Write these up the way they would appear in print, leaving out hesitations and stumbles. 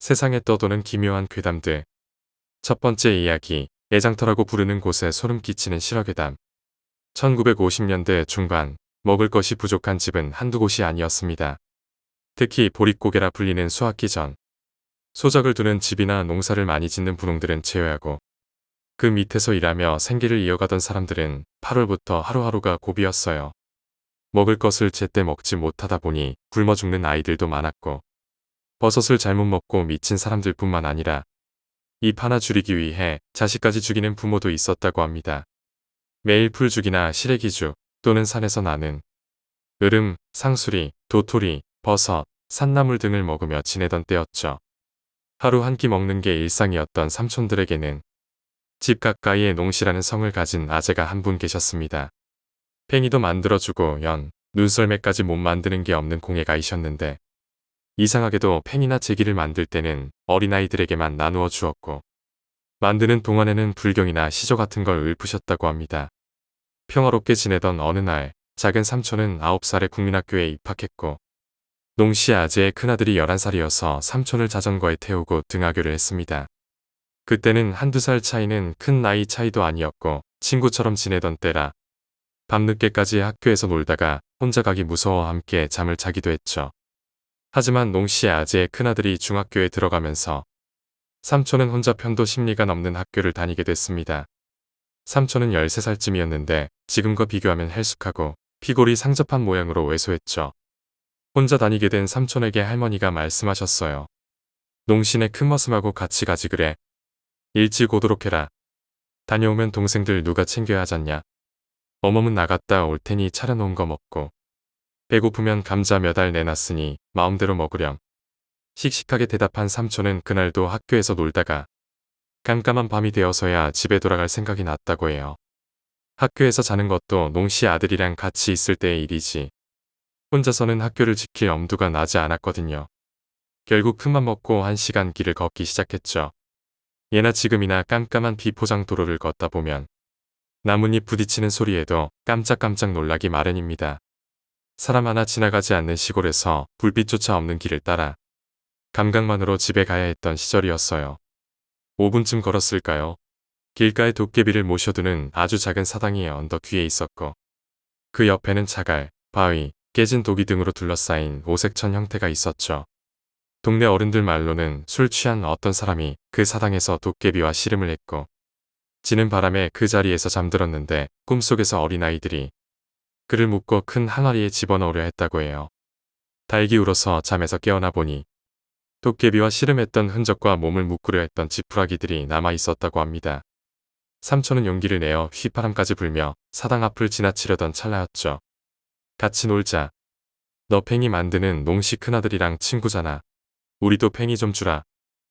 세상에 떠도는 기묘한 괴담들. 첫 번째 이야기, 애장터라고 부르는 곳에 소름 끼치는 실화괴담. 1950년대 중반, 먹을 것이 부족한 집은 한두 곳이 아니었습니다. 특히 보릿고개라 불리는 수학기 전, 소작을 두는 집이나 농사를 많이 짓는 분홍들은 제외하고 그 밑에서 일하며 생계를 이어가던 사람들은 8월부터 하루하루가 고비였어요. 먹을 것을 제때 먹지 못하다 보니 굶어 죽는 아이들도 많았고 버섯을 잘못 먹고 미친 사람들뿐만 아니라 입 하나 줄이기 위해 자식까지 죽이는 부모도 있었다고 합니다. 매일 풀죽이나 시래기죽 또는 산에서 나는 으름, 상수리, 도토리, 버섯, 산나물 등을 먹으며 지내던 때였죠. 하루 한 끼 먹는 게 일상이었던 삼촌들에게는 집 가까이에 농시라는 성을 가진 아재가 한 분 계셨습니다. 팽이도 만들어주고 눈썰매까지 못 만드는 게 없는 공예가이셨는데 이상하게도 팽이나 제기를 만들 때는 어린아이들에게만 나누어 주었고 만드는 동안에는 불경이나 시조 같은 걸 읊으셨다고 합니다. 평화롭게 지내던 어느 날 작은 삼촌은 9살에 국민학교에 입학했고 농씨 아재의 큰아들이 11살이어서 삼촌을 자전거에 태우고 등하교를 했습니다. 그때는 한두 살 차이는 큰 나이 차이도 아니었고 친구처럼 지내던 때라 밤늦게까지 학교에서 놀다가 혼자 가기 무서워 함께 잠을 자기도 했죠. 하지만 농씨 아재의 큰아들이 중학교에 들어가면서 삼촌은 혼자 편도 심리가 넘는 학교를 다니게 됐습니다. 삼촌은 13살쯤이었는데 지금과 비교하면 헬쑥하고 피골이 상접한 모양으로 왜소했죠. 혼자 다니게 된 삼촌에게 할머니가 말씀하셨어요. 농씨네 큰머슴하고 같이 가지 그래. 일찍 오도록 해라. 다녀오면 동생들 누가 챙겨야 하잖냐. 어멈은 나갔다 올 테니 차려놓은 거 먹고 배고프면 감자 몇 알 내놨으니 마음대로 먹으렴. 씩씩하게 대답한 삼촌은 그날도 학교에서 놀다가 깜깜한 밤이 되어서야 집에 돌아갈 생각이 났다고 해요. 학교에서 자는 것도 농씨 아들이랑 같이 있을 때의 일이지. 혼자서는 학교를 지킬 엄두가 나지 않았거든요. 결국 큰맘 먹고 1시간 길을 걷기 시작했죠. 예나 지금이나 깜깜한 비포장 도로를 걷다 보면 나뭇잎 부딪히는 소리에도 깜짝깜짝 놀라기 마련입니다. 사람 하나 지나가지 않는 시골에서 불빛조차 없는 길을 따라 감각만으로 집에 가야 했던 시절이었어요. 5분쯤 걸었을까요? 길가에 도깨비를 모셔두는 아주 작은 사당이 언덕 위에 있었고 그 옆에는 자갈, 바위, 깨진 도기 등으로 둘러싸인 오색천 형태가 있었죠. 동네 어른들 말로는 술 취한 어떤 사람이 그 사당에서 도깨비와 씨름을 했고 지는 바람에 그 자리에서 잠들었는데 꿈속에서 어린아이들이 그를 묶고 큰 항아리에 집어넣으려 했다고 해요. 달기 울어서 잠에서 깨어나 보니 도깨비와 씨름했던 흔적과 몸을 묶으려 했던 지푸라기들이 남아 있었다고 합니다. 삼촌은 용기를 내어 휘파람까지 불며 사당 앞을 지나치려던 찰나였죠. 같이 놀자. 너 팽이 만드는 농씨 큰아들이랑 친구잖아. 우리도 팽이 좀 주라.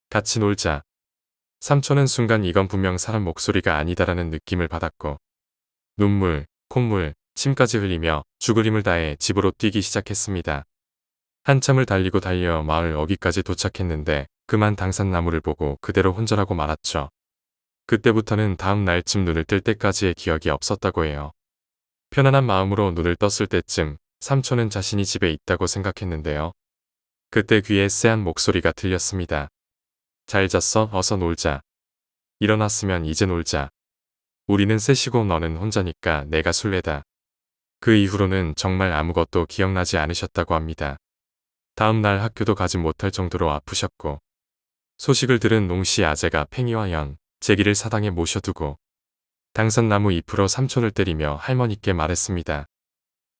같이 놀자. 삼촌은 순간 이건 분명 사람 목소리가 아니다라는 느낌을 받았고 눈물, 콧물, 침까지 흘리며 죽을 힘을 다해 집으로 뛰기 시작했습니다. 한참을 달리고 달려 마을 어귀까지 도착했는데 그만 당산나무를 보고 그대로 혼절하고 말았죠. 그때부터는 다음 날쯤 눈을 뜰 때까지의 기억이 없었다고 해요. 편안한 마음으로 눈을 떴을 때쯤 삼촌은 자신이 집에 있다고 생각했는데요. 그때 귀에 쎄한 목소리가 들렸습니다. 잘 잤어? 어서 놀자. 일어났으면 이제 놀자. 우리는 셋이고 너는 혼자니까 내가 술래다. 그 이후로는 정말 아무것도 기억나지 않으셨다고 합니다. 다음 날 학교도 가지 못할 정도로 아프셨고 소식을 들은 농씨 아재가 팽이와 제기를 사당에 모셔두고 당산나무 잎으로 삼촌을 때리며 할머니께 말했습니다.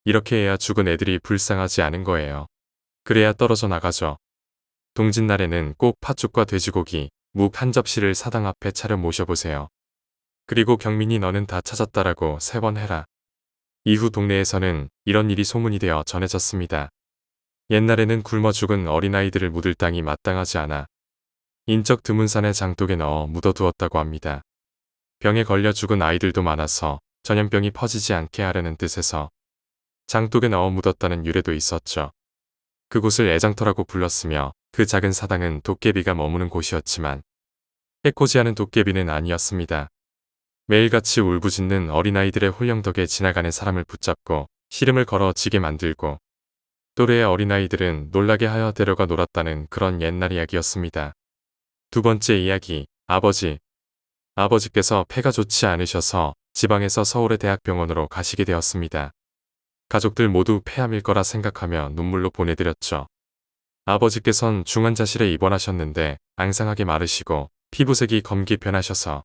이렇게 해야 죽은 애들이 불쌍하지 않은 거예요. 그래야 떨어져 나가죠. 동짓날에는 꼭 팥죽과 돼지고기, 묵 한 접시를 사당 앞에 차려 모셔보세요. 그리고 경민이 너는 다 찾았다라고 3번 해라. 이후 동네에서는 이런 일이 소문이 되어 전해졌습니다. 옛날에는 굶어 죽은 어린아이들을 묻을 땅이 마땅하지 않아 인적 드문 산의 장독에 넣어 묻어두었다고 합니다. 병에 걸려 죽은 아이들도 많아서 전염병이 퍼지지 않게 하려는 뜻에서 장독에 넣어 묻었다는 유래도 있었죠. 그곳을 애장터라고 불렀으며 그 작은 사당은 도깨비가 머무는 곳이었지만 해코지하는 도깨비는 아니었습니다. 매일같이 울부짖는 어린아이들의 홀령덕에 지나가는 사람을 붙잡고 씨름을 걸어 지게 만들고 또래의 어린아이들은 놀라게 하여 데려가 놀았다는 그런 옛날 이야기였습니다. 두 번째 이야기, 아버지. 아버지께서 폐가 좋지 않으셔서 지방에서 서울의 대학병원으로 가시게 되었습니다. 가족들 모두 폐암일 거라 생각하며 눈물로 보내드렸죠. 아버지께선 중환자실에 입원하셨는데 앙상하게 마르시고 피부색이 검게 변하셔서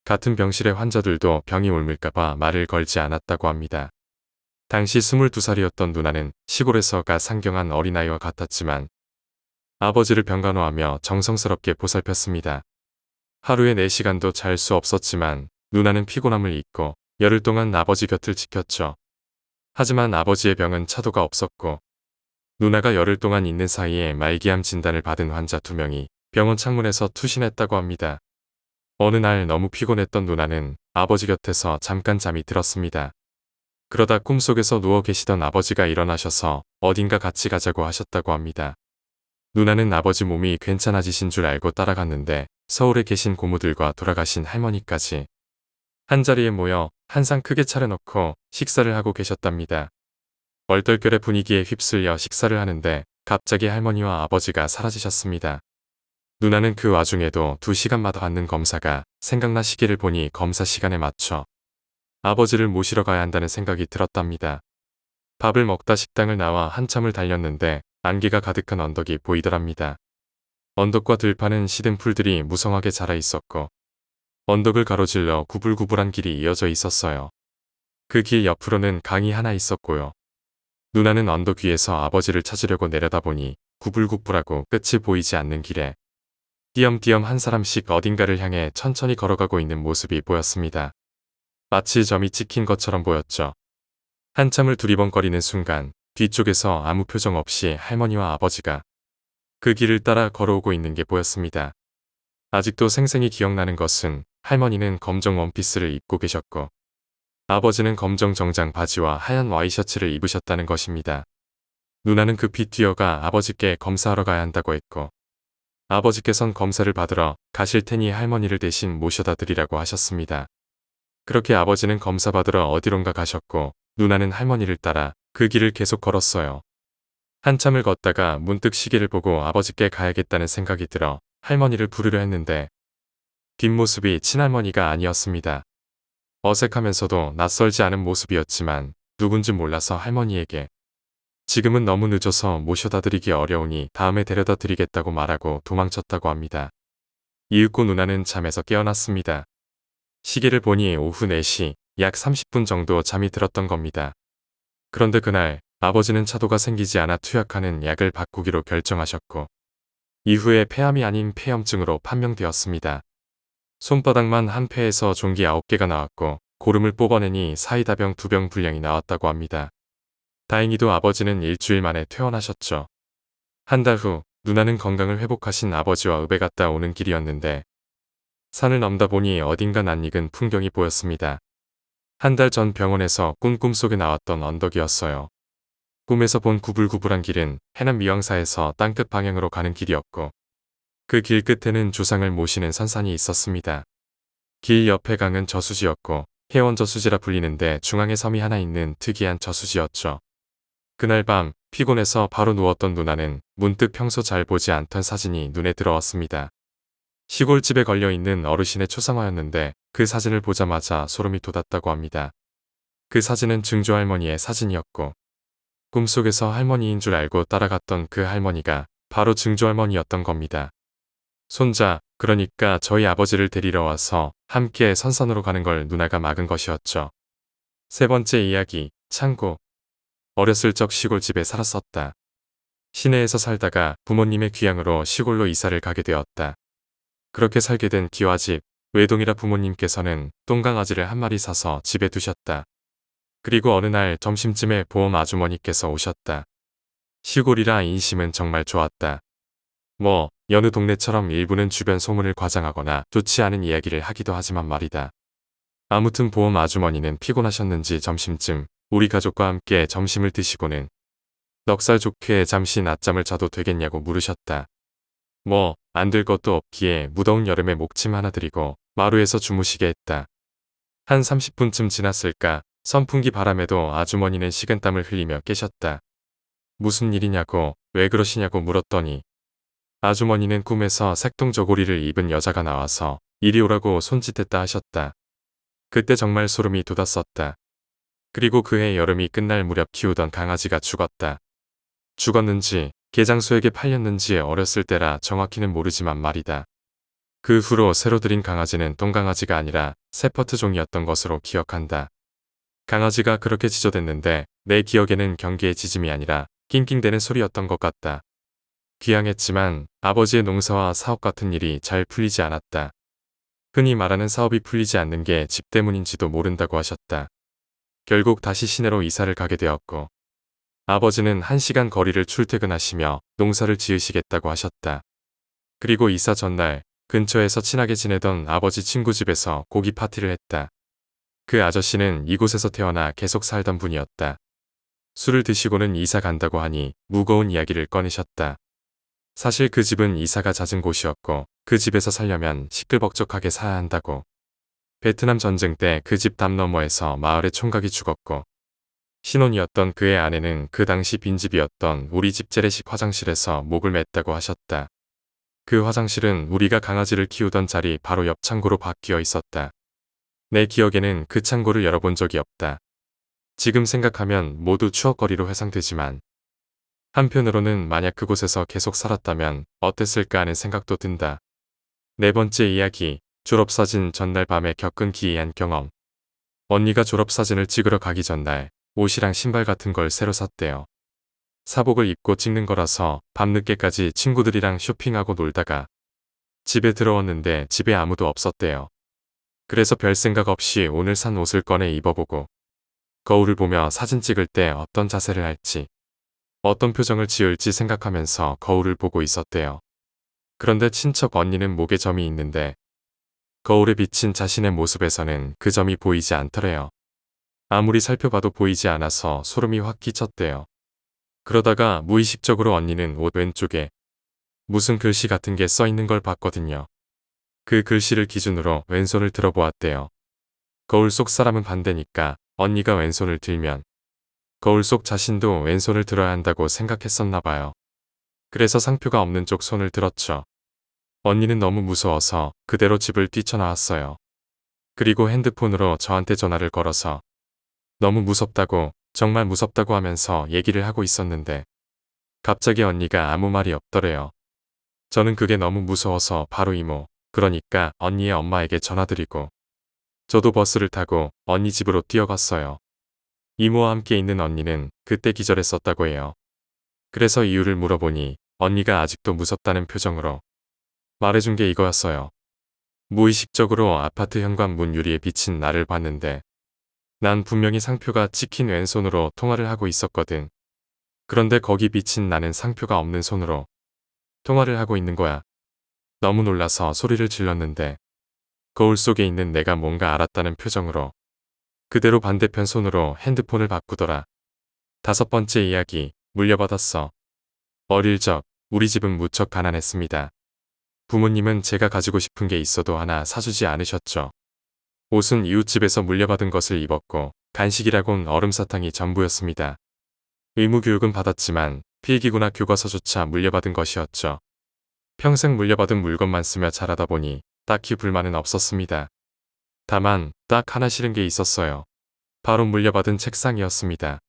같은 병실의 환자들도 병이 옮을까봐 말을 걸지 않았다고 합니다. 당시 22살이었던 누나는 시골에서가 상경한 어린아이와 같았지만 아버지를 병간호하며 정성스럽게 보살폈습니다. 하루에 4시간도 잘 수 없었지만 누나는 피곤함을 잊고 열흘 동안 아버지 곁을 지켰죠. 하지만 아버지의 병은 차도가 없었고 누나가 열흘 동안 있는 사이에 말기암 진단을 받은 환자 2명이 병원 창문에서 투신했다고 합니다. 어느 날 너무 피곤했던 누나는 아버지 곁에서 잠깐 잠이 들었습니다. 그러다 꿈속에서 누워 계시던 아버지가 일어나셔서 어딘가 같이 가자고 하셨다고 합니다. 누나는 아버지 몸이 괜찮아지신 줄 알고 따라갔는데 서울에 계신 고모들과 돌아가신 할머니까지 한자리에 모여 한상 크게 차려놓고 식사를 하고 계셨답니다. 얼떨결에 분위기에 휩쓸려 식사를 하는데 갑자기 할머니와 아버지가 사라지셨습니다. 누나는 그 와중에도 2시간마다 받는 검사가 생각나 시계를 보니 검사 시간에 맞춰 아버지를 모시러 가야 한다는 생각이 들었답니다. 밥을 먹다 식당을 나와 한참을 달렸는데 안개가 가득한 언덕이 보이더랍니다. 언덕과 들판은 시든 풀들이 무성하게 자라 있었고 언덕을 가로질러 구불구불한 길이 이어져 있었어요. 그 길 옆으로는 강이 하나 있었고요. 누나는 언덕 위에서 아버지를 찾으려고 내려다보니 구불구불하고 끝이 보이지 않는 길에 띄엄띄엄 한 사람씩 어딘가를 향해 천천히 걸어가고 있는 모습이 보였습니다. 마치 점이 찍힌 것처럼 보였죠. 한참을 두리번거리는 순간 뒤쪽에서 아무 표정 없이 할머니와 아버지가 그 길을 따라 걸어오고 있는 게 보였습니다. 아직도 생생히 기억나는 것은 할머니는 검정 원피스를 입고 계셨고 아버지는 검정 정장 바지와 하얀 와이셔츠를 입으셨다는 것입니다. 누나는 급히 뛰어가 아버지께 검사하러 가야 한다고 했고 아버지께선 검사를 받으러 가실 테니 할머니를 대신 모셔다 드리라고 하셨습니다. 그렇게 아버지는 검사 받으러 어디론가 가셨고 누나는 할머니를 따라 그 길을 계속 걸었어요. 한참을 걷다가 문득 시계를 보고 아버지께 가야겠다는 생각이 들어 할머니를 부르려 했는데 뒷모습이 친할머니가 아니었습니다. 어색하면서도 낯설지 않은 모습이었지만 누군지 몰라서 할머니에게 지금은 너무 늦어서 모셔다 드리기 어려우니 다음에 데려다 드리겠다고 말하고 도망쳤다고 합니다. 이윽고 누나는 잠에서 깨어났습니다. 시계를 보니 오후 4시, 약 30분 정도 잠이 들었던 겁니다. 그런데 그날 아버지는 차도가 생기지 않아 투약하는 약을 바꾸기로 결정하셨고 이후에 폐암이 아닌 폐염증으로 판명되었습니다. 손바닥만 한 폐에서 종기 9개가 나왔고 고름을 뽑아내니 사이다병 2병 분량이 나왔다고 합니다. 다행히도 아버지는 일주일 만에 퇴원하셨죠. 한 달 후 누나는 건강을 회복하신 아버지와 읍에 갔다 오는 길이었는데 산을 넘다 보니 어딘가 낯익은 풍경이 보였습니다. 한 달 전 병원에서 꾼 꿈속에 나왔던 언덕이었어요. 꿈에서 본 구불구불한 길은 해남 미왕사에서 땅끝 방향으로 가는 길이었고 그 길 끝에는 조상을 모시는 선산이 있었습니다. 길 옆에 강은 저수지였고 해원 저수지라 불리는데 중앙에 섬이 하나 있는 특이한 저수지였죠. 그날 밤 피곤해서 바로 누웠던 누나는 문득 평소 잘 보지 않던 사진이 눈에 들어왔습니다. 시골집에 걸려있는 어르신의 초상화였는데 그 사진을 보자마자 소름이 돋았다고 합니다. 그 사진은 증조할머니의 사진이었고 꿈속에서 할머니인 줄 알고 따라갔던 그 할머니가 바로 증조할머니였던 겁니다. 손자, 그러니까 저희 아버지를 데리러 와서 함께 선산으로 가는 걸 누나가 막은 것이었죠. 세 번째 이야기, 창고. 어렸을 적 시골집에 살았었다. 시내에서 살다가 부모님의 귀향으로 시골로 이사를 가게 되었다. 그렇게 살게 된 기와집, 외동이라 부모님께서는 똥강아지를 한 마리 사서 집에 두셨다. 그리고 어느 날 점심쯤에 보험 아주머니께서 오셨다. 시골이라 인심은 정말 좋았다. 여느 동네처럼 일부는 주변 소문을 과장하거나 좋지 않은 이야기를 하기도 하지만 말이다. 아무튼 보험 아주머니는 피곤하셨는지 점심쯤 우리 가족과 함께 점심을 드시고는 넉살 좋게 잠시 낮잠을 자도 되겠냐고 물으셨다. 안 될 것도 없기에 무더운 여름에 목침 하나 드리고 마루에서 주무시게 했다. 한 30분쯤 지났을까 선풍기 바람에도 아주머니는 식은땀을 흘리며 깨셨다. 무슨 일이냐고 왜 그러시냐고 물었더니 아주머니는 꿈에서 색동저고리를 입은 여자가 나와서 이리 오라고 손짓했다 하셨다. 그때 정말 소름이 돋았었다. 그리고 그해 여름이 끝날 무렵 키우던 강아지가 죽었다. 죽었는지 개장수에게 팔렸는지 어렸을 때라 정확히는 모르지만 말이다. 그 후로 새로 들인 강아지는 똥강아지가 아니라 세퍼트 종이었던 것으로 기억한다. 강아지가 그렇게 지저댔는데 내 기억에는 경기의 짖음이 아니라 낑낑대는 소리였던 것 같다. 귀향했지만 아버지의 농사와 사업 같은 일이 잘 풀리지 않았다. 흔히 말하는 사업이 풀리지 않는 게 집 때문인지도 모른다고 하셨다. 결국 다시 시내로 이사를 가게 되었고 아버지는 1시간 거리를 출퇴근하시며 농사를 지으시겠다고 하셨다. 그리고 이사 전날 근처에서 친하게 지내던 아버지 친구 집에서 고기 파티를 했다. 그 아저씨는 이곳에서 태어나 계속 살던 분이었다. 술을 드시고는 이사 간다고 하니 무거운 이야기를 꺼내셨다. 사실 그 집은 이사가 잦은 곳이었고 그 집에서 살려면 시끌벅적하게 사야 한다고. 베트남 전쟁 때 그 집 담 너머에서 마을의 총각이 죽었고 신혼이었던 그의 아내는 그 당시 빈집이었던 우리 집 재래식 화장실에서 목을 맸다고 하셨다. 그 화장실은 우리가 강아지를 키우던 자리 바로 옆 창고로 바뀌어 있었다. 내 기억에는 그 창고를 열어본 적이 없다. 지금 생각하면 모두 추억거리로 회상되지만 한편으로는 만약 그곳에서 계속 살았다면 어땠을까 하는 생각도 든다. 네 번째 이야기, 졸업사진 전날 밤에 겪은 기이한 경험. 언니가 졸업사진을 찍으러 가기 전날 옷이랑 신발 같은 걸 새로 샀대요. 사복을 입고 찍는 거라서 밤늦게까지 친구들이랑 쇼핑하고 놀다가 집에 들어왔는데 집에 아무도 없었대요. 그래서 별 생각 없이 오늘 산 옷을 꺼내 입어보고 거울을 보며 사진 찍을 때 어떤 자세를 할지 어떤 표정을 지을지 생각하면서 거울을 보고 있었대요. 그런데 친척 언니는 목에 점이 있는데 거울에 비친 자신의 모습에서는 그 점이 보이지 않더래요. 아무리 살펴봐도 보이지 않아서 소름이 확 끼쳤대요. 그러다가 무의식적으로 언니는 옷 왼쪽에 무슨 글씨 같은 게 써 있는 걸 봤거든요. 그 글씨를 기준으로 왼손을 들어보았대요. 거울 속 사람은 반대니까 언니가 왼손을 들면 거울 속 자신도 왼손을 들어야 한다고 생각했었나 봐요. 그래서 상표가 없는 쪽 손을 들었죠. 언니는 너무 무서워서 그대로 집을 뛰쳐나왔어요. 그리고 핸드폰으로 저한테 전화를 걸어서 너무 무섭다고, 정말 무섭다고 하면서 얘기를 하고 있었는데 갑자기 언니가 아무 말이 없더래요. 저는 그게 너무 무서워서 바로 이모, 그러니까 언니의 엄마에게 전화드리고 저도 버스를 타고 언니 집으로 뛰어갔어요. 이모와 함께 있는 언니는 그때 기절했었다고 해요. 그래서 이유를 물어보니 언니가 아직도 무섭다는 표정으로 말해준 게 이거였어요. 무의식적으로 아파트 현관문 유리에 비친 나를 봤는데 난 분명히 상표가 찍힌 왼손으로 통화를 하고 있었거든. 그런데 거기 비친 나는 상표가 없는 손으로 통화를 하고 있는 거야. 너무 놀라서 소리를 질렀는데 거울 속에 있는 내가 뭔가 알았다는 표정으로 그대로 반대편 손으로 핸드폰을 바꾸더라. 다섯 번째 이야기, 물려받았어. 어릴 적 우리 집은 무척 가난했습니다. 부모님은 제가 가지고 싶은 게 있어도 하나 사주지 않으셨죠. 옷은 이웃집에서 물려받은 것을 입었고 간식이라곤 얼음사탕이 전부였습니다. 의무교육은 받았지만 필기구나 교과서조차 물려받은 것이었죠. 평생 물려받은 물건만 쓰며 자라다 보니 딱히 불만은 없었습니다. 다만 딱 하나 싫은 게 있었어요. 바로 물려받은 책상이었습니다.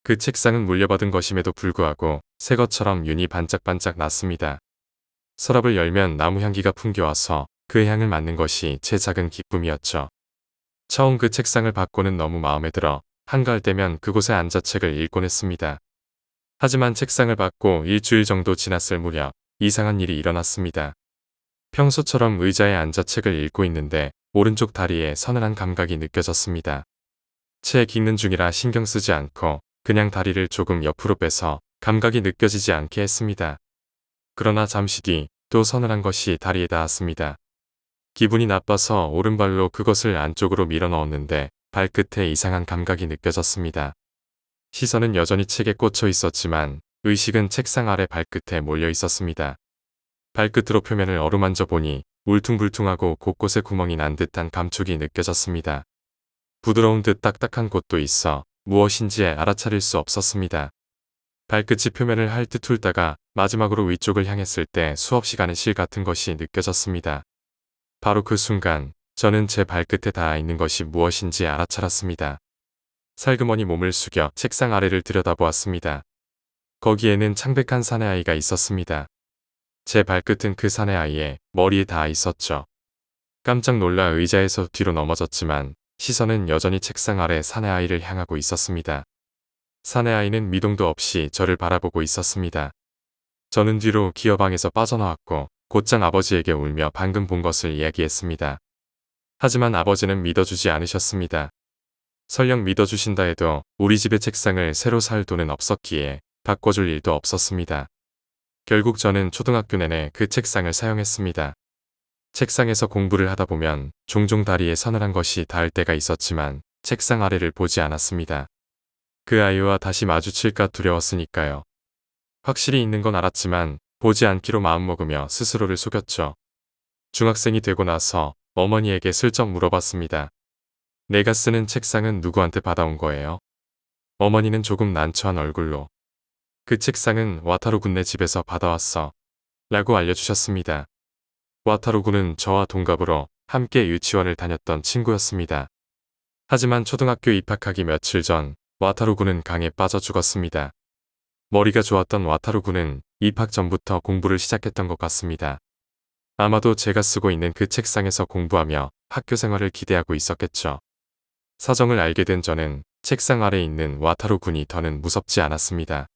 그 책상은 물려받은 것임에도 불구하고 새 것처럼 윤이 반짝반짝 났습니다. 서랍을 열면 나무 향기가 풍겨와서 그 향을 맡는 것이 제 작은 기쁨이었죠. 처음 그 책상을 받고는 너무 마음에 들어 한가할 때면 그곳에 앉아 책을 읽곤 했습니다. 하지만 책상을 받고 일주일 정도 지났을 무렵 이상한 일이 일어났습니다. 평소처럼 의자에 앉아 책을 읽고 있는데 오른쪽 다리에 서늘한 감각이 느껴졌습니다. 책 읽는 중이라 신경 쓰지 않고 그냥 다리를 조금 옆으로 빼서 감각이 느껴지지 않게 했습니다. 그러나 잠시 뒤 또 서늘한 것이 다리에 닿았습니다. 기분이 나빠서 오른발로 그것을 안쪽으로 밀어 넣었는데 발끝에 이상한 감각이 느껴졌습니다. 시선은 여전히 책에 꽂혀 있었지만 의식은 책상 아래 발끝에 몰려 있었습니다. 발끝으로 표면을 어루만져 보니 울퉁불퉁하고 곳곳에 구멍이 난 듯한 감촉이 느껴졌습니다. 부드러운 듯 딱딱한 곳도 있어 무엇인지 알아차릴 수 없었습니다. 발끝이 표면을 핥듯 훑다가 마지막으로 위쪽을 향했을 때 수없이 가는 실 같은 것이 느껴졌습니다. 바로 그 순간 저는 제 발끝에 닿아 있는 것이 무엇인지 알아차렸습니다. 살그머니 몸을 숙여 책상 아래를 들여다보았습니다. 거기에는 창백한 사내아이가 있었습니다. 제 발끝은 그 사내아이의 머리에 닿아 있었죠. 깜짝 놀라 의자에서 뒤로 넘어졌지만 시선은 여전히 책상 아래 사내아이를 향하고 있었습니다. 사내아이는 미동도 없이 저를 바라보고 있었습니다. 저는 뒤로 기어방에서 빠져나왔고 곧장 아버지에게 울며 방금 본 것을 이야기했습니다. 하지만 아버지는 믿어주지 않으셨습니다. 설령 믿어주신다 해도 우리 집의 책상을 새로 살 돈은 없었기에 바꿔줄 일도 없었습니다. 결국 저는 초등학교 내내 그 책상을 사용했습니다. 책상에서 공부를 하다 보면 종종 다리에 서늘한 것이 닿을 때가 있었지만 책상 아래를 보지 않았습니다. 그 아이와 다시 마주칠까 두려웠으니까요. 확실히 있는 건 알았지만 보지 않기로 마음먹으며 스스로를 속였죠. 중학생이 되고 나서 어머니에게 슬쩍 물어봤습니다. 내가 쓰는 책상은 누구한테 받아온 거예요? 어머니는 조금 난처한 얼굴로 그 책상은 와타루 군네 집에서 받아왔어 라고 알려주셨습니다. 와타루 군은 저와 동갑으로 함께 유치원을 다녔던 친구였습니다. 하지만 초등학교 입학하기 며칠 전 와타루 군은 강에 빠져 죽었습니다. 머리가 좋았던 와타루 군은 입학 전부터 공부를 시작했던 것 같습니다. 아마도 제가 쓰고 있는 그 책상에서 공부하며 학교 생활을 기대하고 있었겠죠. 사정을 알게 된 저는 책상 아래 있는 와타루 군이 더는 무섭지 않았습니다.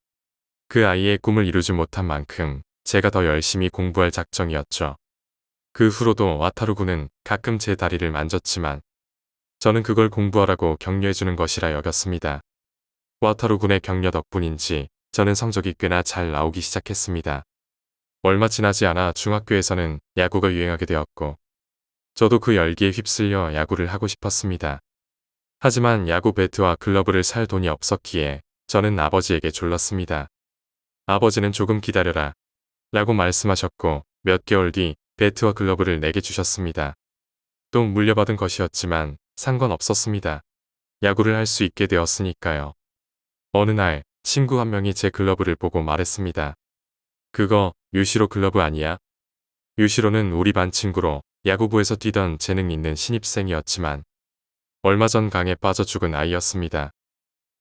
그 아이의 꿈을 이루지 못한 만큼 제가 더 열심히 공부할 작정이었죠. 그 후로도 와타루 군은 가끔 제 다리를 만졌지만 저는 그걸 공부하라고 격려해주는 것이라 여겼습니다. 와타루 군의 격려 덕분인지 저는 성적이 꽤나 잘 나오기 시작했습니다. 얼마 지나지 않아 중학교에서는 야구가 유행하게 되었고 저도 그 열기에 휩쓸려 야구를 하고 싶었습니다. 하지만 야구 배트와 글러브를 살 돈이 없었기에 저는 아버지에게 졸랐습니다. 아버지는 조금 기다려라 라고 말씀하셨고 몇 개월 뒤 배트와 글러브를 내게 주셨습니다. 또 물려받은 것이었지만 상관없었습니다. 야구를 할 수 있게 되었으니까요. 어느 날 친구 한 명이 제 글러브를 보고 말했습니다. 그거 유시로 글러브 아니야? 유시로는 우리 반 친구로 야구부에서 뛰던 재능 있는 신입생이었지만 얼마 전 강에 빠져 죽은 아이였습니다.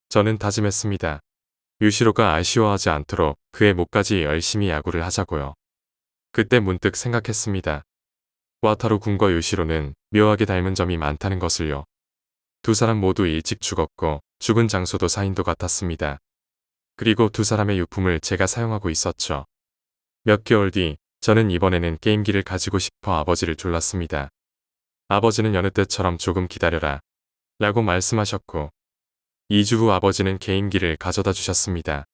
저는 다짐했습니다. 유시로가 아쉬워하지 않도록 그의 목까지 열심히 야구를 하자고요. 그때 문득 생각했습니다. 와타루 군과 유시로는 묘하게 닮은 점이 많다는 것을요. 두 사람 모두 일찍 죽었고 죽은 장소도 사인도 같았습니다. 그리고 두 사람의 유품을 제가 사용하고 있었죠. 몇 개월 뒤 저는 이번에는 게임기를 가지고 싶어 아버지를 졸랐습니다. 아버지는 여느 때처럼 조금 기다려라 라고 말씀하셨고 2주 후 아버지는 게임기를 가져다 주셨습니다.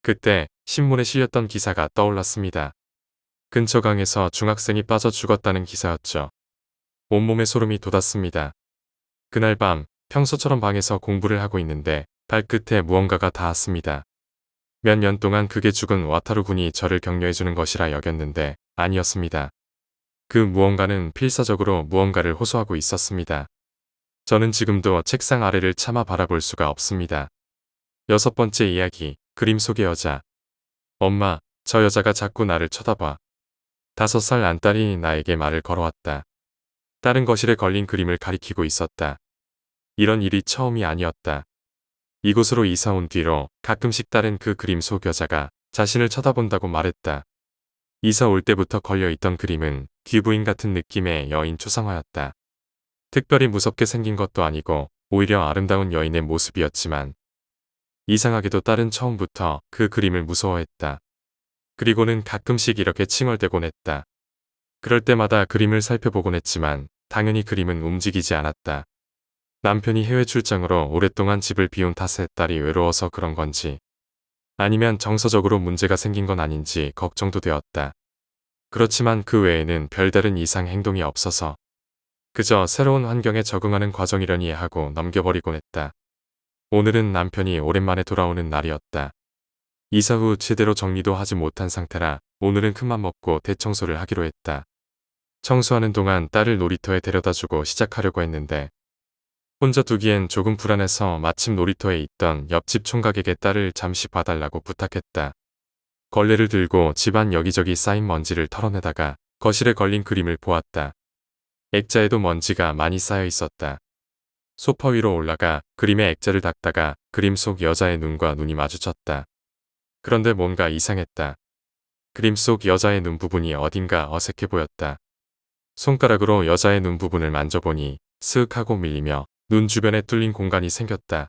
그때 신문에 실렸던 기사가 떠올랐습니다. 근처 강에서 중학생이 빠져 죽었다는 기사였죠. 온몸에 소름이 돋았습니다. 그날 밤 평소처럼 방에서 공부를 하고 있는데 발끝에 무언가가 닿았습니다. 몇 년 동안 그게 죽은 와타루 군이 저를 격려해주는 것이라 여겼는데 아니었습니다. 그 무언가는 필사적으로 무언가를 호소하고 있었습니다. 저는 지금도 책상 아래를 차마 바라볼 수가 없습니다. 6번째 이야기, 그림 속의 여자. 엄마, 저 여자가 자꾸 나를 쳐다봐. 5살 난 딸이 나에게 말을 걸어왔다. 딸은 거실에 걸린 그림을 가리키고 있었다. 이런 일이 처음이 아니었다. 이곳으로 이사 온 뒤로 가끔씩 딸은 그 그림 속 여자가 자신을 쳐다본다고 말했다. 이사 올 때부터 걸려있던 그림은 귀부인 같은 느낌의 여인 초상화였다. 특별히 무섭게 생긴 것도 아니고 오히려 아름다운 여인의 모습이었지만 이상하게도 딸은 처음부터 그 그림을 무서워했다. 그리고는 가끔씩 이렇게 칭얼대곤 했다. 그럴 때마다 그림을 살펴보곤 했지만 당연히 그림은 움직이지 않았다. 남편이 해외 출장으로 오랫동안 집을 비운 탓에 딸이 외로워서 그런 건지 아니면 정서적으로 문제가 생긴 건 아닌지 걱정도 되었다. 그렇지만 그 외에는 별다른 이상 행동이 없어서 그저 새로운 환경에 적응하는 과정이려니 하고 넘겨버리곤 했다. 오늘은 남편이 오랜만에 돌아오는 날이었다. 이사 후 제대로 정리도 하지 못한 상태라 오늘은 큰맘 먹고 대청소를 하기로 했다. 청소하는 동안 딸을 놀이터에 데려다주고 시작하려고 했는데 혼자 두기엔 조금 불안해서 마침 놀이터에 있던 옆집 총각에게 딸을 잠시 봐달라고 부탁했다. 걸레를 들고 집안 여기저기 쌓인 먼지를 털어내다가 거실에 걸린 그림을 보았다. 액자에도 먼지가 많이 쌓여 있었다. 소파 위로 올라가 그림의 액자를 닦다가 그림 속 여자의 눈과 눈이 마주쳤다. 그런데 뭔가 이상했다. 그림 속 여자의 눈 부분이 어딘가 어색해 보였다. 손가락으로 여자의 눈 부분을 만져보니 스윽하고 밀리며 눈 주변에 뚫린 공간이 생겼다.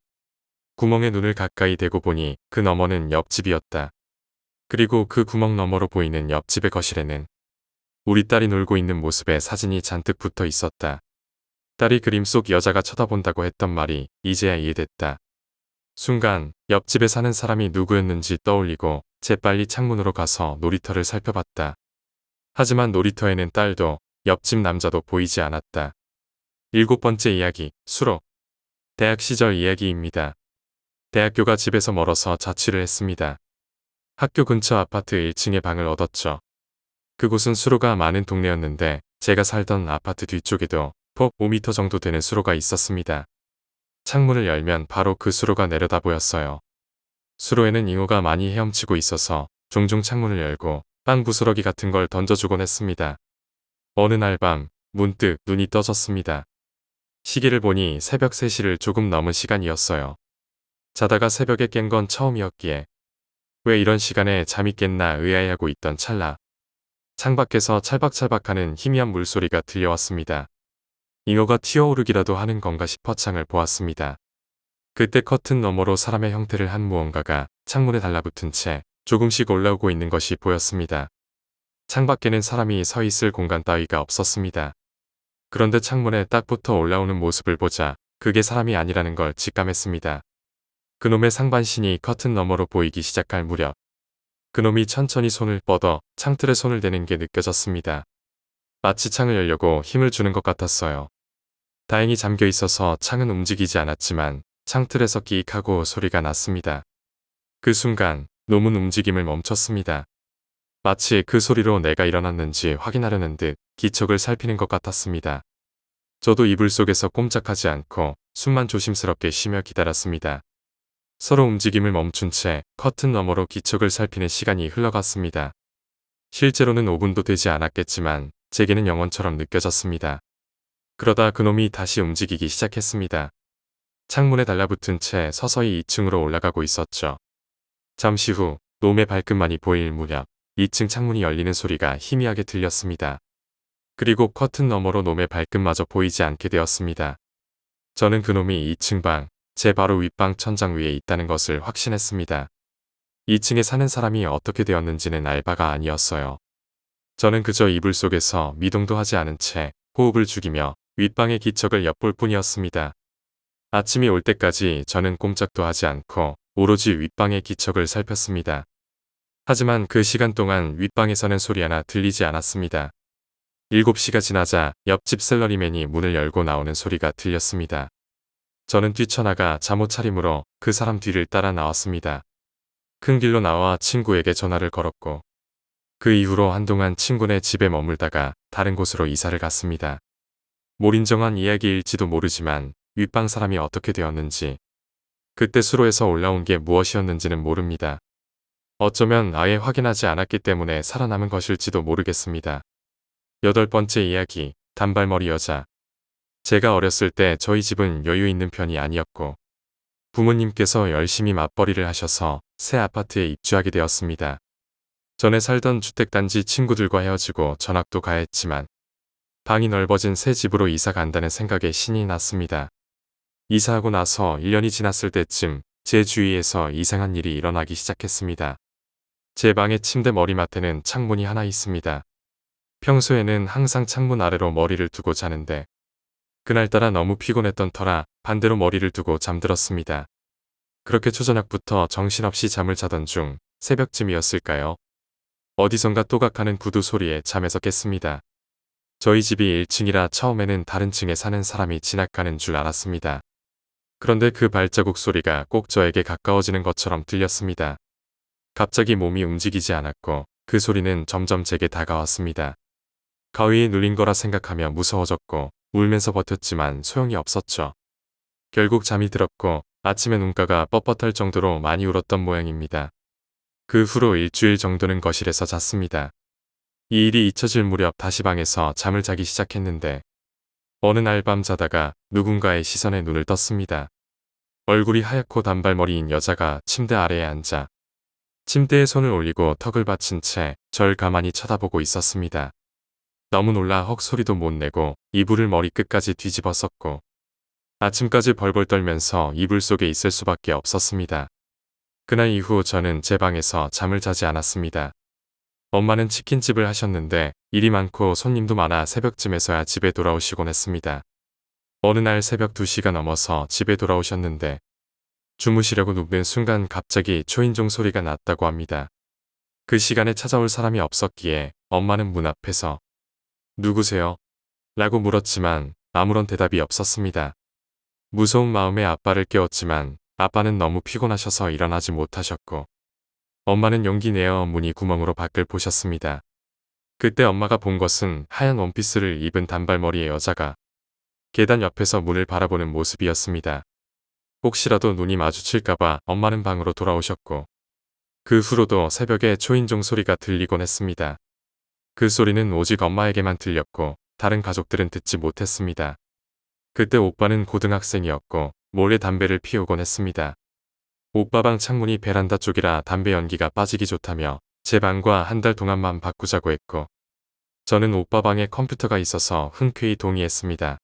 구멍에 눈을 가까이 대고 보니 그 너머는 옆집이었다. 그리고 그 구멍 너머로 보이는 옆집의 거실에는 우리 딸이 놀고 있는 모습의 사진이 잔뜩 붙어 있었다. 딸이 그림 속 여자가 쳐다본다고 했던 말이 이제야 이해됐다. 순간 옆집에 사는 사람이 누구였는지 떠올리고 재빨리 창문으로 가서 놀이터를 살펴봤다. 하지만 놀이터에는 딸도 옆집 남자도 보이지 않았다. 7번째 이야기, 수로. 대학 시절 이야기입니다. 대학교가 집에서 멀어서 자취를 했습니다. 학교 근처 아파트 1층에 방을 얻었죠. 그곳은 수로가 많은 동네였는데 제가 살던 아파트 뒤쪽에도 폭 5m 정도 되는 수로가 있었습니다. 창문을 열면 바로 그 수로가 내려다 보였어요. 수로에는 잉어가 많이 헤엄치고 있어서 종종 창문을 열고 빵 부스러기 같은 걸 던져주곤 했습니다. 어느 날 밤 문득 눈이 떠졌습니다. 시계를 보니 새벽 3시를 조금 넘은 시간이었어요. 자다가 새벽에 깬 건 처음이었기에 왜 이런 시간에 잠이 깼나 의아해하고 있던 찰나 창밖에서 찰박찰박하는 희미한 물소리가 들려왔습니다. 잉어가 튀어오르기라도 하는 건가 싶어 창을 보았습니다. 그때 커튼 너머로 사람의 형태를 한 무언가가 창문에 달라붙은 채 조금씩 올라오고 있는 것이 보였습니다. 창밖에는 사람이 서 있을 공간 따위가 없었습니다. 그런데 창문에 딱 붙어 올라오는 모습을 보자 그게 사람이 아니라는 걸 직감했습니다. 그놈의 상반신이 커튼 너머로 보이기 시작할 무렵 그놈이 천천히 손을 뻗어 창틀에 손을 대는 게 느껴졌습니다. 마치 창을 열려고 힘을 주는 것 같았어요. 다행히 잠겨 있어서 창은 움직이지 않았지만 창틀에서 끼익하고 소리가 났습니다. 그 순간 놈은 움직임을 멈췄습니다. 마치 그 소리로 내가 일어났는지 확인하려는 듯 기척을 살피는 것 같았습니다. 저도 이불 속에서 꼼짝하지 않고 숨만 조심스럽게 쉬며 기다렸습니다. 서로 움직임을 멈춘 채 커튼 너머로 기척을 살피는 시간이 흘러갔습니다. 실제로는 5분도 되지 않았겠지만 제게는 영원처럼 느껴졌습니다. 그러다 그놈이 다시 움직이기 시작했습니다. 창문에 달라붙은 채 서서히 2층으로 올라가고 있었죠. 잠시 후 놈의 발끝만이 보일 무렵 2층 창문이 열리는 소리가 희미하게 들렸습니다. 그리고 커튼 너머로 놈의 발끝마저 보이지 않게 되었습니다. 저는 그놈이 2층 방, 제 바로 윗방 천장 위에 있다는 것을 확신했습니다. 2층에 사는 사람이 어떻게 되었는지는 알 바가 아니었어요. 저는 그저 이불 속에서 미동도 하지 않은 채 호흡을 죽이며 윗방의 기척을 엿볼 뿐이었습니다. 아침이 올 때까지 저는 꼼짝도 하지 않고 오로지 윗방의 기척을 살폈습니다. 하지만 그 시간 동안 윗방에서는 소리 하나 들리지 않았습니다. 7시가 지나자 옆집 셀러리맨이 문을 열고 나오는 소리가 들렸습니다. 저는 뛰쳐나가 잠옷 차림으로 그 사람 뒤를 따라 나왔습니다. 큰 길로 나와 친구에게 전화를 걸었고 그 이후로 한동안 친구네 집에 머물다가 다른 곳으로 이사를 갔습니다. 몰인정한 이야기일지도 모르지만 윗방 사람이 어떻게 되었는지 그때 수로에서 올라온 게 무엇이었는지는 모릅니다. 어쩌면 아예 확인하지 않았기 때문에 살아남은 것일지도 모르겠습니다. 8번째 이야기, 단발머리 여자. 제가 어렸을 때 저희 집은 여유 있는 편이 아니었고 부모님께서 열심히 맞벌이를 하셔서 새 아파트에 입주하게 되었습니다. 전에 살던 주택단지 친구들과 헤어지고 전학도 가야 했지만 방이 넓어진 새 집으로 이사 간다는 생각에 신이 났습니다. 이사하고 나서 1년이 지났을 때쯤 제 주위에서 이상한 일이 일어나기 시작했습니다. 제 방의 침대 머리맡에는 창문이 하나 있습니다. 평소에는 항상 창문 아래로 머리를 두고 자는데 그날따라 너무 피곤했던 터라 반대로 머리를 두고 잠들었습니다. 그렇게 초저녁부터 정신없이 잠을 자던 중 새벽쯤이었을까요? 어디선가 또각하는 구두 소리에 잠에서 깼습니다. 저희 집이 1층이라 처음에는 다른 층에 사는 사람이 지나가는 줄 알았습니다. 그런데 그 발자국 소리가 꼭 저에게 가까워지는 것처럼 들렸습니다. 갑자기 몸이 움직이지 않았고 그 소리는 점점 제게 다가왔습니다. 가위에 눌린 거라 생각하며 무서워졌고 울면서 버텼지만 소용이 없었죠. 결국 잠이 들었고 아침에 눈가가 뻣뻣할 정도로 많이 울었던 모양입니다. 그 후로 일주일 정도는 거실에서 잤습니다. 이 일이 잊혀질 무렵 다시 방에서 잠을 자기 시작했는데 어느 날 밤 자다가 누군가의 시선에 눈을 떴습니다. 얼굴이 하얗고 단발머리인 여자가 침대 아래에 앉아 침대에 손을 올리고 턱을 받친 채 절 가만히 쳐다보고 있었습니다. 너무 놀라 헉소리도 못 내고 이불을 머리끝까지 뒤집어 썼고 아침까지 벌벌 떨면서 이불 속에 있을 수밖에 없었습니다. 그날 이후 저는 제 방에서 잠을 자지 않았습니다. 엄마는 치킨집을 하셨는데 일이 많고 손님도 많아 새벽쯤에서야 집에 돌아오시곤 했습니다. 어느 날 새벽 2시가 넘어서 집에 돌아오셨는데 주무시려고 눕는 순간 갑자기 초인종 소리가 났다고 합니다. 그 시간에 찾아올 사람이 없었기에 엄마는 문 앞에서 누구세요? 라고 물었지만 아무런 대답이 없었습니다. 무서운 마음에 아빠를 깨웠지만 아빠는 너무 피곤하셔서 일어나지 못하셨고 엄마는 용기 내어 문이 구멍으로 밖을 보셨습니다. 그때 엄마가 본 것은 하얀 원피스를 입은 단발머리의 여자가 계단 옆에서 문을 바라보는 모습이었습니다. 혹시라도 눈이 마주칠까봐 엄마는 방으로 돌아오셨고 그 후로도 새벽에 초인종 소리가 들리곤 했습니다. 그 소리는 오직 엄마에게만 들렸고 다른 가족들은 듣지 못했습니다. 그때 오빠는 고등학생이었고 몰래 담배를 피우곤 했습니다. 오빠 방 창문이 베란다 쪽이라 담배 연기가 빠지기 좋다며 제 방과 한 달 동안만 바꾸자고 했고 저는 오빠 방에 컴퓨터가 있어서 흔쾌히 동의했습니다.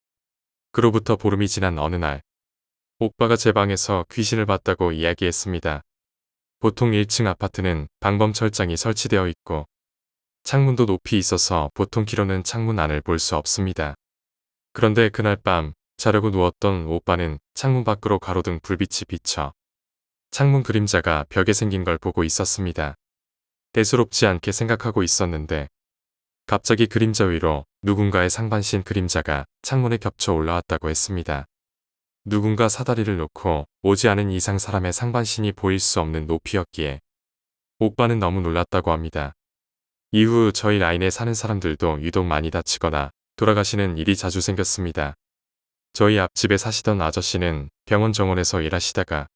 그로부터 보름이 지난 어느 날 오빠가 제 방에서 귀신을 봤다고 이야기했습니다. 보통 1층 아파트는 방범 철장이 설치되어 있고 창문도 높이 있어서 보통 키로는 창문 안을 볼 수 없습니다. 그런데 그날 밤 자려고 누웠던 오빠는 창문 밖으로 가로등 불빛이 비쳐 창문 그림자가 벽에 생긴 걸 보고 있었습니다. 대수롭지 않게 생각하고 있었는데 갑자기 그림자 위로 누군가의 상반신 그림자가 창문에 겹쳐 올라왔다고 했습니다. 누군가 사다리를 놓고 오지 않은 이상 사람의 상반신이 보일 수 없는 높이였기에 오빠는 너무 놀랐다고 합니다. 이후 저희 라인에 사는 사람들도 유독 많이 다치거나 돌아가시는 일이 자주 생겼습니다. 저희 앞집에 사시던 아저씨는 병원 정원에서 일하시다가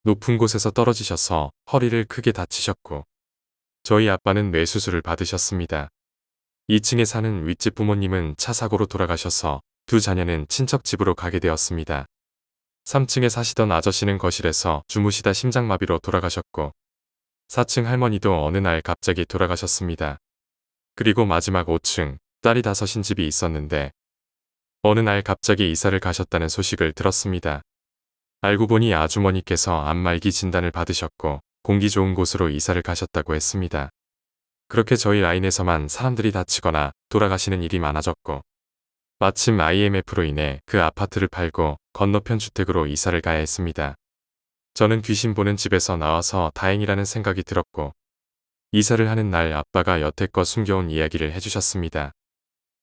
높은 곳에서 떨어지셔서 허리를 크게 다치셨고 저희 아빠는 뇌수술을 받으셨습니다. 2층에 사는 윗집 부모님은 차 사고로 돌아가셔서 두 자녀는 친척 집으로 가게 되었습니다. 3층에 사시던 아저씨는 거실에서 주무시다 심장마비로 돌아가셨고 4층 할머니도 어느 날 갑자기 돌아가셨습니다. 그리고 마지막 5층 딸이 5인 집이 있었는데 어느 날 갑자기 이사를 가셨다는 소식을 들었습니다. 알고 보니 아주머니께서 암말기 진단을 받으셨고 공기 좋은 곳으로 이사를 가셨다고 했습니다. 그렇게 저희 라인에서만 사람들이 다치거나 돌아가시는 일이 많아졌고 마침 IMF로 인해 그 아파트를 팔고 건너편 주택으로 이사를 가야 했습니다. 저는 귀신 보는 집에서 나와서 다행이라는 생각이 들었고 이사를 하는 날 아빠가 여태껏 숨겨온 이야기를 해주셨습니다.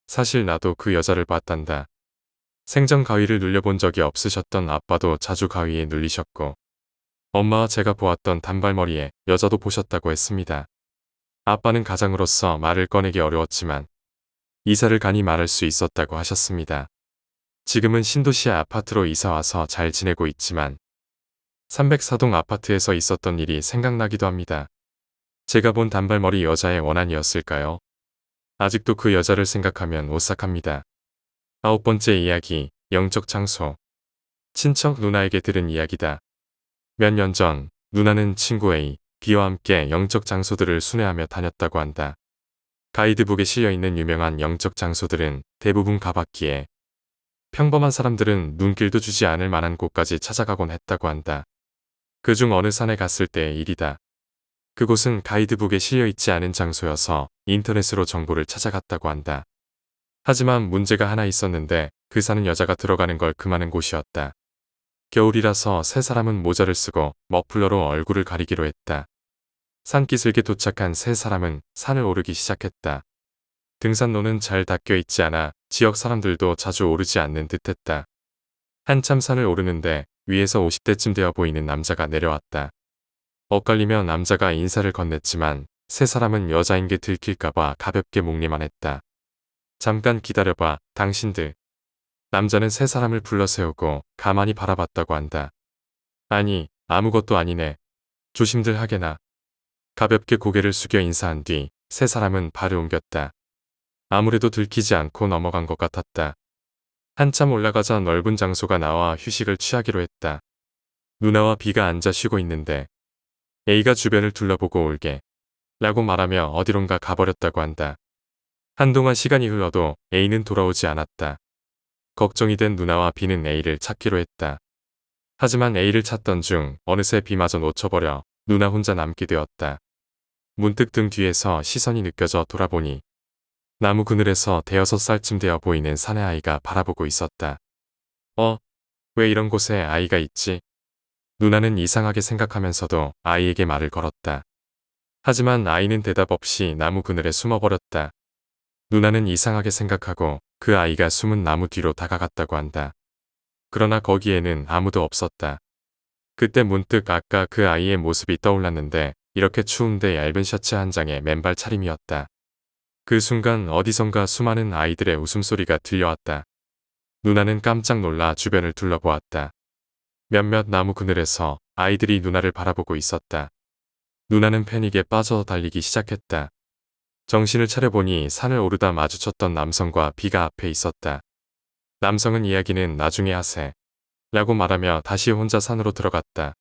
사실 나도 그 여자를 봤단다. 생전 가위를 눌려본 적이 없으셨던 아빠도 자주 가위에 눌리셨고 엄마와 제가 보았던 단발머리의 여자도 보셨다고 했습니다. 아빠는 가장으로서 말을 꺼내기 어려웠지만 이사를 가니 말할 수 있었다고 하셨습니다. 지금은 신도시의 아파트로 이사와서 잘 지내고 있지만 304동 아파트에서 있었던 일이 생각나기도 합니다. 제가 본 단발머리 여자의 원한이었을까요? 아직도 그 여자를 생각하면 오싹합니다. 9번째 이야기, 영적 장소. 친척 누나에게 들은 이야기다. 몇 년 전 누나는 친구 A, B와 함께 영적 장소들을 순회하며 다녔다고 한다. 가이드북에 실려있는 유명한 영적 장소들은 대부분 가봤기에 평범한 사람들은 눈길도 주지 않을 만한 곳까지 찾아가곤 했다고 한다. 그중 어느 산에 갔을 때의 일이다. 그곳은 가이드북에 실려있지 않은 장소여서 인터넷으로 정보를 찾아갔다고 한다. 하지만 문제가 하나 있었는데 그 산은 여자가 들어가는 걸 금하는 곳이었다. 겨울이라서 세 사람은 모자를 쓰고 머플러로 얼굴을 가리기로 했다. 산기슭에 도착한 세 사람은 산을 오르기 시작했다. 등산로는 잘 닦여 있지 않아 지역 사람들도 자주 오르지 않는 듯했다. 한참 산을 오르는데 위에서 50대쯤 되어 보이는 남자가 내려왔다. 엇갈리며 남자가 인사를 건넸지만 세 사람은 여자인 게 들킬까봐 가볍게 묵리만 했다. 잠깐 기다려봐, 당신들. 남자는 세 사람을 불러 세우고 가만히 바라봤다고 한다. 아니, 아무것도 아니네. 조심들 하게나. 가볍게 고개를 숙여 인사한 뒤 세 사람은 발을 옮겼다. 아무래도 들키지 않고 넘어간 것 같았다. 한참 올라가자 넓은 장소가 나와 휴식을 취하기로 했다. 누나와 비가 앉아 쉬고 있는데 A가 주변을 둘러보고 올게 라고 말하며 어디론가 가버렸다고 한다. 한동안 시간이 흘러도 A는 돌아오지 않았다. 걱정이 된 누나와 B는 A를 찾기로 했다. 하지만 A를 찾던 중 어느새 B마저 놓쳐버려 누나 혼자 남게 되었다. 문득 등 뒤에서 시선이 느껴져 돌아보니 나무 그늘에서 대여섯 살쯤 되어 보이는 사내아이가 바라보고 있었다. 왜 이런 곳에 아이가 있지? 누나는 이상하게 생각하면서도 아이에게 말을 걸었다. 하지만 아이는 대답 없이 나무 그늘에 숨어버렸다. 누나는 이상하게 생각하고 그 아이가 숨은 나무 뒤로 다가갔다고 한다. 그러나 거기에는 아무도 없었다. 그때 문득 아까 그 아이의 모습이 떠올랐는데 이렇게 추운데 얇은 셔츠 한 장에 맨발 차림이었다. 그 순간 어디선가 수많은 아이들의 웃음소리가 들려왔다. 누나는 깜짝 놀라 주변을 둘러보았다. 몇몇 나무 그늘에서 아이들이 누나를 바라보고 있었다. 누나는 패닉에 빠져 달리기 시작했다. 정신을 차려보니 산을 오르다 마주쳤던 남성과 B가 앞에 있었다. 남성은 이야기는 나중에 하세 라고 말하며 다시 혼자 산으로 들어갔다.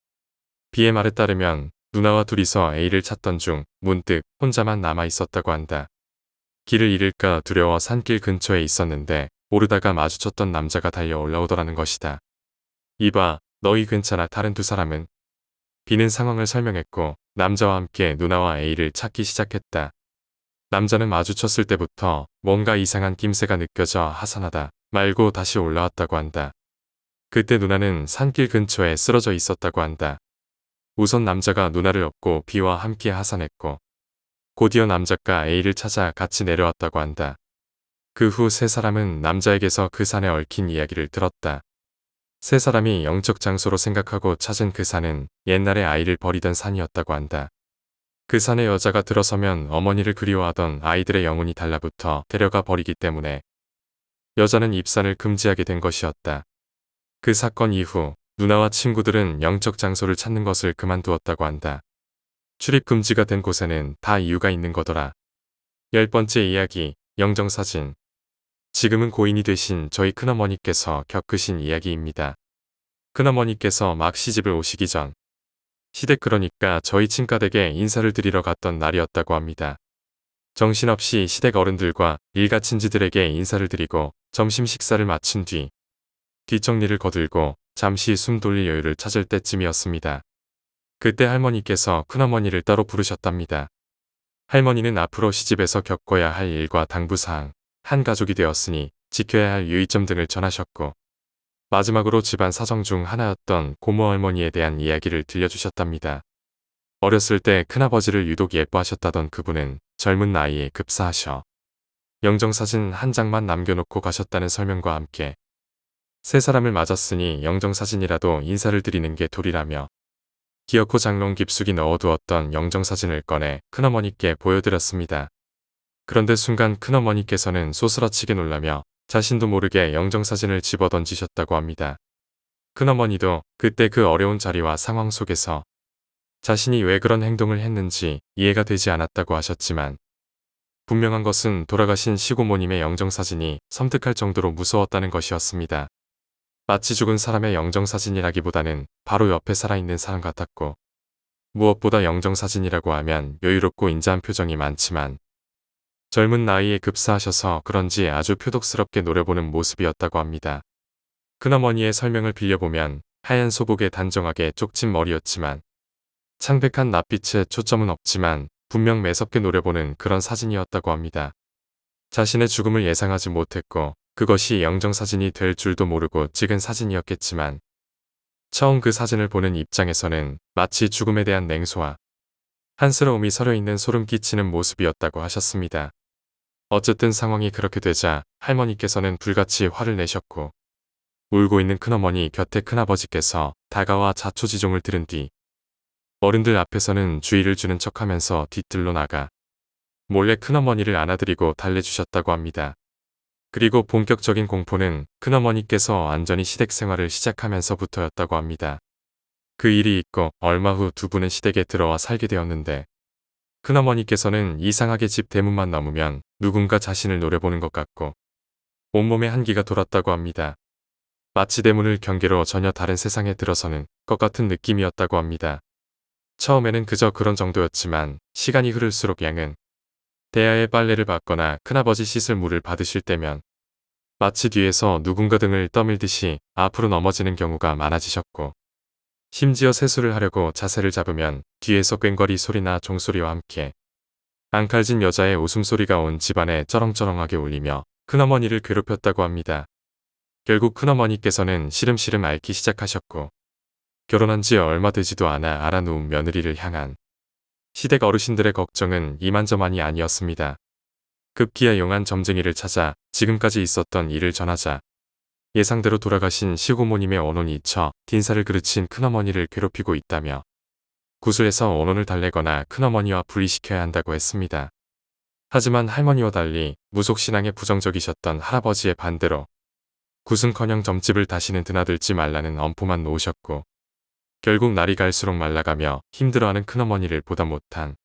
B의 말에 따르면 누나와 둘이서 A를 찾던 중 문득 혼자만 남아 있었다고 한다. 길을 잃을까 두려워 산길 근처에 있었는데 오르다가 마주쳤던 남자가 달려 올라오더라는 것이다. 이봐, 너희 괜찮아? 다른 두 사람은? B는 상황을 설명했고 남자와 함께 누나와 A를 찾기 시작했다. 남자는 마주쳤을 때부터 뭔가 이상한 낌새가 느껴져 하산하다 말고 다시 올라왔다고 한다. 그때 누나는 산길 근처에 쓰러져 있었다고 한다. 우선 남자가 누나를 업고 B와 함께 하산했고 곧이어 남자가 A를 찾아 같이 내려왔다고 한다. 그 후 세 사람은 남자에게서 그 산에 얽힌 이야기를 들었다. 세 사람이 영적 장소로 생각하고 찾은 그 산은 옛날에 아이를 버리던 산이었다고 한다. 그 산에 여자가 들어서면 어머니를 그리워하던 아이들의 영혼이 달라붙어 데려가 버리기 때문에 여자는 입산을 금지하게 된 것이었다. 그 사건 이후 누나와 친구들은 영적 장소를 찾는 것을 그만두었다고 한다. 출입 금지가 된 곳에는 다 이유가 있는 거더라. 10번째 이야기, 영정사진. 지금은 고인이 되신 저희 큰어머니께서 겪으신 이야기입니다. 큰어머니께서 막 시집을 오시기 전 시댁 그러니까 저희 친가댁에 인사를 드리러 갔던 날이었다고 합니다. 정신없이 시댁 어른들과 일가친지들에게 인사를 드리고 점심 식사를 마친 뒤 뒷정리를 거들고 잠시 숨 돌릴 여유를 찾을 때쯤이었습니다. 그때 할머니께서 큰어머니를 따로 부르셨답니다. 할머니는 앞으로 시집에서 겪어야 할 일과 당부사항, 한 가족이 되었으니 지켜야 할 유의점 등을 전하셨고 마지막으로 집안 사정 중 하나였던 고모 할머니에 대한 이야기를 들려주셨답니다. 어렸을 때 큰아버지를 유독 예뻐하셨다던 그분은 젊은 나이에 급사하셔 영정사진 한 장만 남겨놓고 가셨다는 설명과 함께 세 사람을 맞았으니 영정사진이라도 인사를 드리는 게 도리라며 기어코 장롱 깊숙이 넣어두었던 영정사진을 꺼내 큰어머니께 보여드렸습니다. 그런데 순간 큰어머니께서는 소스라치게 놀라며 자신도 모르게 영정사진을 집어던지셨다고 합니다. 큰어머니도 그때 그 어려운 자리와 상황 속에서 자신이 왜 그런 행동을 했는지 이해가 되지 않았다고 하셨지만 분명한 것은 돌아가신 시고모님의 영정사진이 섬뜩할 정도로 무서웠다는 것이었습니다. 마치 죽은 사람의 영정사진이라기보다는 바로 옆에 살아있는 사람 같았고 무엇보다 영정사진이라고 하면 여유롭고 인자한 표정이 많지만 젊은 나이에 급사하셔서 그런지 아주 표독스럽게 노려보는 모습이었다고 합니다. 큰어머니의 설명을 빌려보면 하얀 소복에 단정하게 쪽진 머리였지만 창백한 낯빛에 초점은 없지만 분명 매섭게 노려보는 그런 사진이었다고 합니다. 자신의 죽음을 예상하지 못했고 그것이 영정사진이 될 줄도 모르고 찍은 사진이었겠지만 처음 그 사진을 보는 입장에서는 마치 죽음에 대한 냉소와 한스러움이 서려있는 소름 끼치는 모습이었다고 하셨습니다. 어쨌든 상황이 그렇게 되자 할머니께서는 불같이 화를 내셨고 울고 있는 큰어머니 곁에 큰아버지께서 다가와 자초지종을 들은 뒤 어른들 앞에서는 주의를 주는 척하면서 뒤뜰로 나가 몰래 큰어머니를 안아드리고 달래주셨다고 합니다. 그리고 본격적인 공포는 큰어머니께서 안전히 시댁 생활을 시작하면서부터였다고 합니다. 그 일이 있고 얼마 후 두 분은 시댁에 들어와 살게 되었는데 큰어머니께서는 이상하게 집 대문만 넘으면 누군가 자신을 노려보는 것 같고 온몸에 한기가 돌았다고 합니다. 마치 대문을 경계로 전혀 다른 세상에 들어서는 것 같은 느낌이었다고 합니다. 처음에는 그저 그런 정도였지만 시간이 흐를수록 양은 대야에 빨래를 받거나 큰아버지 씻을 물을 받으실 때면 마치 뒤에서 누군가 등을 떠밀듯이 앞으로 넘어지는 경우가 많아지셨고 심지어 세수를 하려고 자세를 잡으면 뒤에서 꽹과리 소리나 종소리와 함께 앙칼진 여자의 웃음소리가 온 집안에 쩌렁쩌렁하게 울리며 큰어머니를 괴롭혔다고 합니다. 결국 큰어머니께서는 시름시름 앓기 시작하셨고 결혼한 지 얼마 되지도 않아 알아놓은 며느리를 향한 시댁 어르신들의 걱정은 이만저만이 아니었습니다. 급기야 용한 점쟁이를 찾아 지금까지 있었던 일을 전하자 예상대로 돌아가신 시고모님의 언혼이 잊혀 딘사를 그르친 큰어머니를 괴롭히고 있다며 구슬에서 언혼을 달래거나 큰어머니와 분리시켜야 한다고 했습니다. 하지만 할머니와 달리 무속신앙에 부정적이셨던 할아버지의 반대로 굿은커녕 점집을 다시는 드나들지 말라는 엄포만 놓으셨고 결국 날이 갈수록 말라가며 힘들어하는 큰어머니를 보다 못한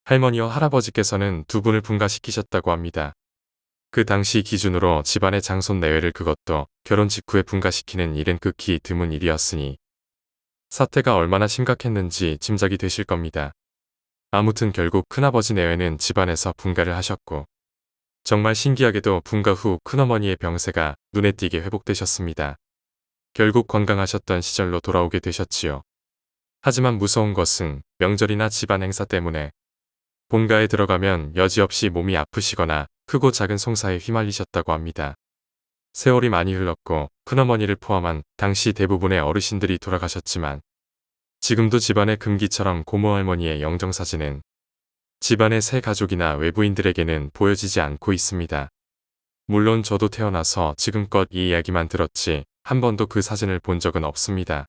할머니와 할아버지께서는 두 분을 분가시키셨다고 합니다. 그 당시 기준으로 집안의 장손 내외를 그것도 결혼 직후에 분가시키는 일은 극히 드문 일이었으니 사태가 얼마나 심각했는지 짐작이 되실 겁니다. 아무튼 결국 큰아버지 내외는 집안에서 분가를 하셨고 정말 신기하게도 분가 후 큰어머니의 병세가 눈에 띄게 회복되셨습니다. 결국 건강하셨던 시절로 돌아오게 되셨지요. 하지만 무서운 것은 명절이나 집안 행사 때문에 본가에 들어가면 여지없이 몸이 아프시거나 크고 작은 송사에 휘말리셨다고 합니다. 세월이 많이 흘렀고 큰어머니를 포함한 당시 대부분의 어르신들이 돌아가셨지만 지금도 집안의 금기처럼 고모할머니의 영정사진은 집안의 새 가족이나 외부인들에게는 보여지지 않고 있습니다. 물론 저도 태어나서 지금껏 이 이야기만 들었지 한 번도 그 사진을 본 적은 없습니다.